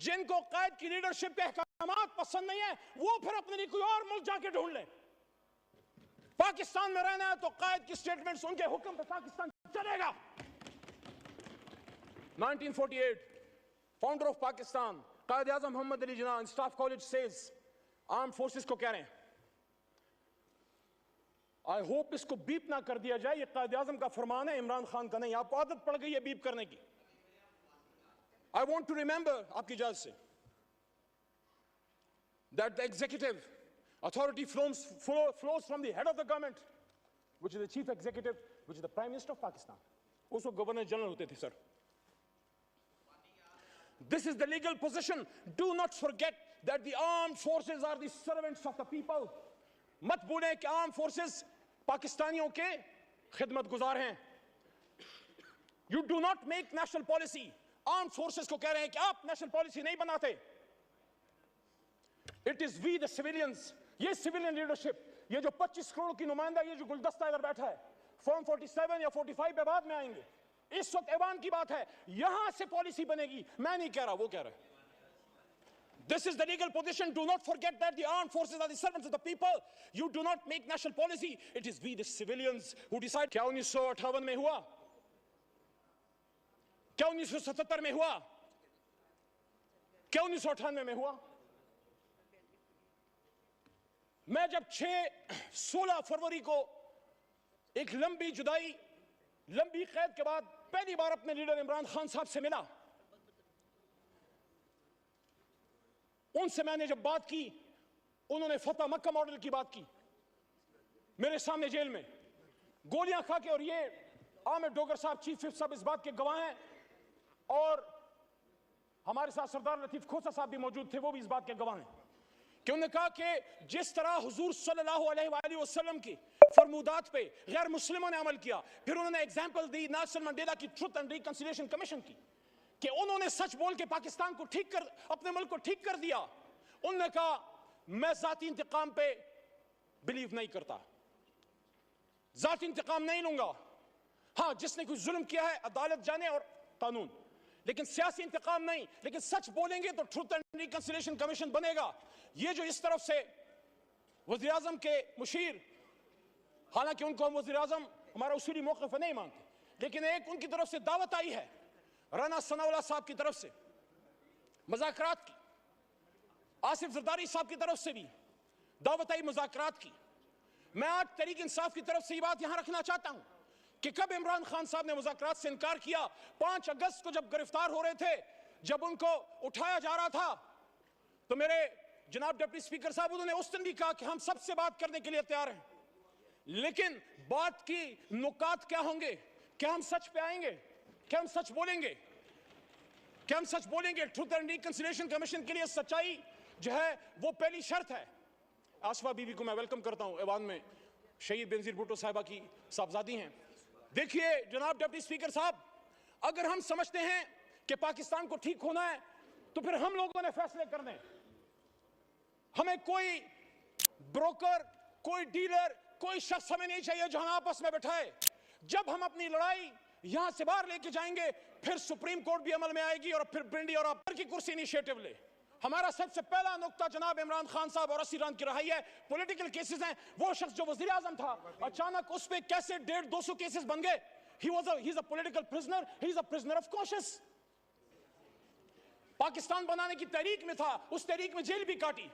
जिनको कायद की लीडरशिप के अहकामात पसंद नहीं है वो फिर अपने लिए कोई और मुल्क जाके ढूंढ ले। पाकिस्तान में रहना है तो कायद की स्टेटमेंट सुन के हुक्म पे पाकिस्तान चलेगा। 1948 founder of Pakistan Quaid Azam Mohammad Ali Jinnah staff college says armed forces को कह रहे हैं, आई होप इसको बीप ना कर दिया जाए, ये कायद आज़म का फरमान है, इमरान खान का नहीं। आपको आदत पड़ गई है बीप करने की। I want to remember, आपकी इजाज़त से, that the executive authority flows from the head of the government, which is the chief executive, which is the Prime Minister of Pakistan. उसको गवर्नर जनरल होते थे sir. This is the legal position. Do not forget that the armed forces are the servants of the people. मत भूलें कि armed forces पाकिस्तानियों के खिदमत गुजार हैं। You do not make national policy. Armed forces को कह रहे हैं कि आप national policy नहीं बनाते। It is we the civilians, ये civilian leadership, ये जो 25 करोड़ की नुमाइंदा, ये जो गुलदस्ता इधर बैठा है, फॉर्म 47 या 45 पे बाद में आएंगे। इस वक्त ऐवान की बात है, यहां से पॉलिसी बनेगी। मैं नहीं कह रहा, वो कह रहा है। This is the legal position. Do not forget that the armed forces are the servants of the people. You do not make national policy. It is we the civilians who decide. क्या 1958 में हुआ? क्या 1977 में हुआ? क्या 1998 में हुआ? मैं जब 16 फरवरी को एक लंबी जुदाई, लंबी कैद के बाद पहली बार अपने लीडर इमरान खान साहब से मिला, उनसे मैंने जब बात की, उन्होंने फतह मक्का मॉडल की बात की मेरे सामने जेल में गोलियां खा के। और ये आमिर डोगर साहब, चीफ विप साहब इस बात के गवाह हैं, और हमारे साथ सरदार लतीफ खोसा साहब भी मौजूद थे, वो भी इस बात के गवाह हैं कि उन्होंने कहा कि जिस तरह हुजूर सल्लल्लाहु अलैहि वसल्लम की फरमूदात पे गैर मुस्लिमों ने अमल किया, फिर उन्होंने एग्जाम्पल दी नेल्सन मंडेला की ट्रुथ एंड रिकंसिलिएशन कमीशन की कि उन्होंने सच बोल के पाकिस्तान को ठीक कर, अपने मुल्क को ठीक कर दिया। उन्होंने कहा मैं जाती इंतकाम पे बिलीव नहीं करता, जाती इंतकाम नहीं लूंगा। हाँ, जिसने कोई जुल्म किया है अदालत जाने और कानून, लेकिन सियासी इंतकाम नहीं। लेकिन सच बोलेंगे तो ट्रुथ एंड रिकंसिलिएशन कमीशन बनेगा। ये जो इस तरफ से वज़ीर आज़म के मुशीर, हालांकि उनको हम वज़ीर आज़म हमारा उसूली मौक़िफ़ नहीं मानते, लेकिन एक उनकी तरफ से दावत आई है, राना सनाउल्लाह साहब की तरफ से मुज़ाकरात की, आसिफ ज़रदारी साहब की तरफ से भी दावत आई मुज़ाकरात की। मैं आज तहरीक इंसाफ की तरफ से ये बात यहां रखना चाहता हूं कि कब इमरान खान साहब ने मुज़ाकरात से इनकार किया? 5 अगस्त को जब गिरफ्तार हो रहे थे, जब उनको उठाया जा रहा था, तो मेरे जनाब डिप्टी स्पीकर साहब, उन्होंने उस दिन भी कहा कि हम सबसे बात करने के लिए तैयार हैं, लेकिन बात की नुकात क्या होंगे? क्या हम सच पे आएंगे? क्या हम सच बोलेंगे? क्या हम सच बोलेंगे? ट्रुथ एंड रिकंसिलिएशन कमीशन के लिए सच्चाई जो है वो पहली शर्त है। आसफा बीबी को मैं वेलकम करता हूं, ऐवान में शहीद बेनजीर भुट्टो साहिबा की साहबजादी हैं। देखिए जनाब डिप्टी स्पीकर साहब, अगर हम समझते हैं कि पाकिस्तान को ठीक होना है तो फिर हम लोगों ने फैसले करने। हमें कोई ब्रोकर, कोई डीलर, कोई शख्स हमें नहीं चाहिए जो हम आपस में बैठाए। जब हम अपनी लड़ाई यहां से बाहर लेके जाएंगे, फिर सुप्रीम कोर्ट भी अमल में आएगी और फिर ब्रिंडी और अपर की कुर्सी इनिशिएटिव ले। हमारा सबसे पहला नुक्ता जनाब इमरान खान साहब और 80 रन की रहाई है। पॉलिटिकल केसेस हैं। वो शख्स जो वजीर आजम था, अचानक उस पे कैसे 150-200 केसेस बन गए? He is a political prisoner, he is a prisoner of conscious. Pakistan बनाने की तहरीक में था, उस तहरीक में जेल भी काटी,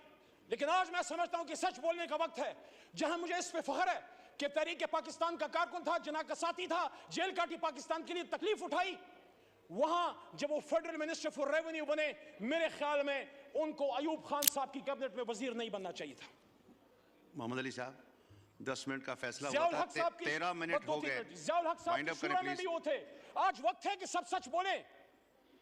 लेकिन आज मैं समझता हूं कि सच बोलने का वक्त है। जहां मुझे इस पे फख्र है कि तहरीक पाकिस्तान का कारकुन था, जिन्ना का साथी था, जेल काटी, पाकिस्तान के लिए तकलीफ उठाई, वहां जब वो फेडरल मिनिस्टर फॉर रेवेन्यू बने, मेरे ख्याल में उनको अयूब खान साहब की कैबिनेट में वजीर नहीं बनना चाहिए था। मोहम्मद अली साहब, 10 मिनट का फैसला हुआ था, 13 मिनट हो गए। ज़ियाउल हक साहब शुरा में भी वो थे। आज वक्त है कि सब सच बोले।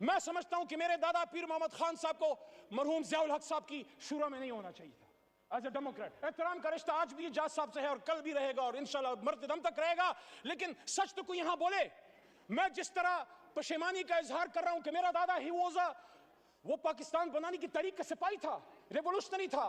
मैं समझता हूं कि मेरे दादा पीर मोहम्मद खान साहब को मरहूम ज़ियाउल हक साहब की शुरा में नहीं होना चाहिए था। एज ए डेमोक्रेट एहतराम का रिश्ता आज भी जाज साहब से है और कल भी रहेगा और इंशाल्लाह मरते दम तक रहेगा। लेकिन सच तो कोई यहां बोले। मैं जिस तरह पशेमानी का इजहार कर रहा हूं कि मेरा दादा वो पाकिस्तान बनाने की तहरीक का सिपाही था, रेवोल्यूशनरी था,